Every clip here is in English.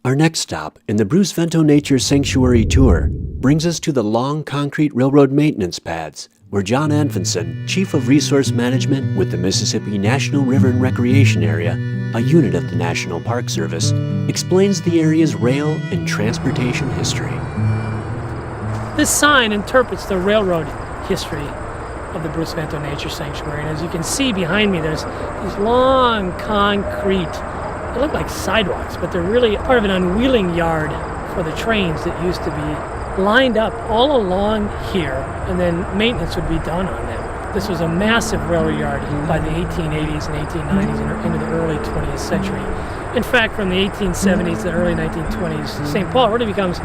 Our next stop in the Vento Nature Sanctuary tour brings us to the long concrete railroad maintenance pads, where John Anfinson, Chief of Resource Management with the Mississippi National River and Recreation Area, a unit of the National Park Service, explains the area's rail and transportation history. This sign interprets the railroad history of the Vento Nature Sanctuary, and as you can see behind me, there's these long concrete, they look like sidewalks, but they're really part of an unwheeling yard for the trains that used to be lined up all along here, and then maintenance would be done on them. This was a massive railroad yard by the 1880s and 1890s and into the early 20th century. In fact, from the 1870s to the early 1920s, St. Paul really becomes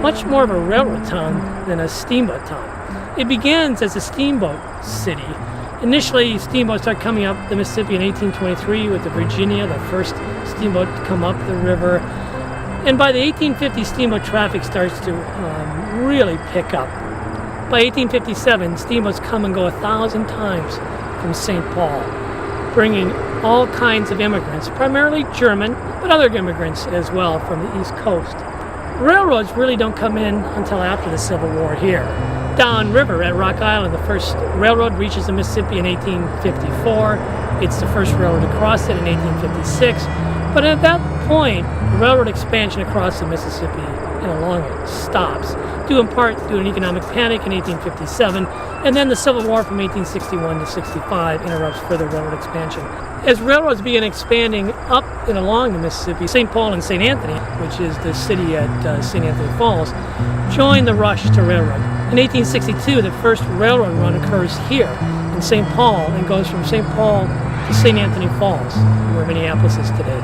much more of a railroad town than a steamboat town. It begins as a steamboat city. Initially, steamboats start coming up the Mississippi in 1823 with the Virginia, the first steamboat to come up the river. And by the 1850s, steamboat traffic starts to really pick up. By 1857, steamboats come and go 1,000 times from St. Paul, bringing all kinds of immigrants, primarily German, but other immigrants as well from the East Coast. Railroads really don't come in until after the Civil War here. Downriver at Rock Island, the first railroad reaches the Mississippi in 1854. It's the first railroad to cross it in 1856. But at that point, railroad expansion across the Mississippi and along it stops, due in part to an economic panic in 1857, and then the Civil War from 1861 to 65 interrupts further railroad expansion. As railroads began expanding up and along the Mississippi, St. Paul and St. Anthony, which is the city at St. Anthony Falls, joined the rush to railroad. In 1862, the first railroad run occurs here in St. Paul and goes from St. Paul to St. Anthony Falls, where Minneapolis is today.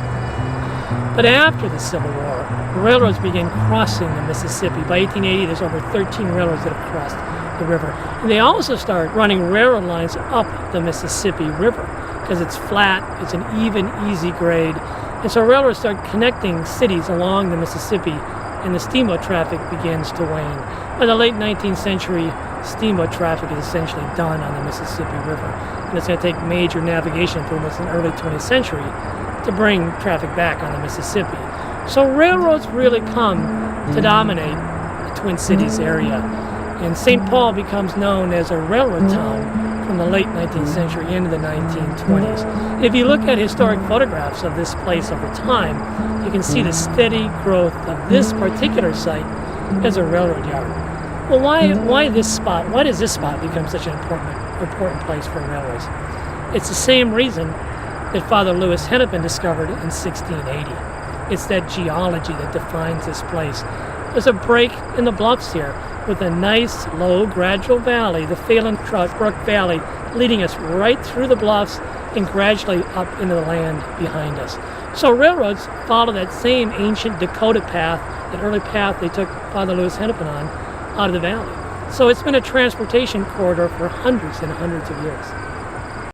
But after the Civil War, railroads began crossing the Mississippi. By 1880, there's over 13 railroads that have crossed the river. And they also start running railroad lines up the Mississippi River because it's flat, it's an even, easy grade. And so railroads start connecting cities along the Mississippi, and the steamboat traffic begins to wane. By the late 19th century, steamboat traffic is essentially done on the Mississippi River. And it's going to take major navigation improvements in the early 20th century to bring traffic back on the Mississippi. So railroads really come to dominate the Twin Cities area. And St. Paul becomes known as a railroad town from the late 19th century into the 1920s. If you look at historic photographs of this place over time, you can see the steady growth of this particular site as a railroad yard. Well, why this spot? Why does this spot become such an important place for railroads? It's the same reason that Father Lewis Hennepin discovered in 1680. It's that geology that defines this place. There's a break in the bluffs here with a nice, low, gradual valley, the Phelan Brook Valley, leading us right through the bluffs and gradually up into the land behind us. So railroads follow that same ancient Dakota path, that early path they took Father Lewis Hennepin on, out of the valley. So it's been a transportation corridor for hundreds and hundreds of years.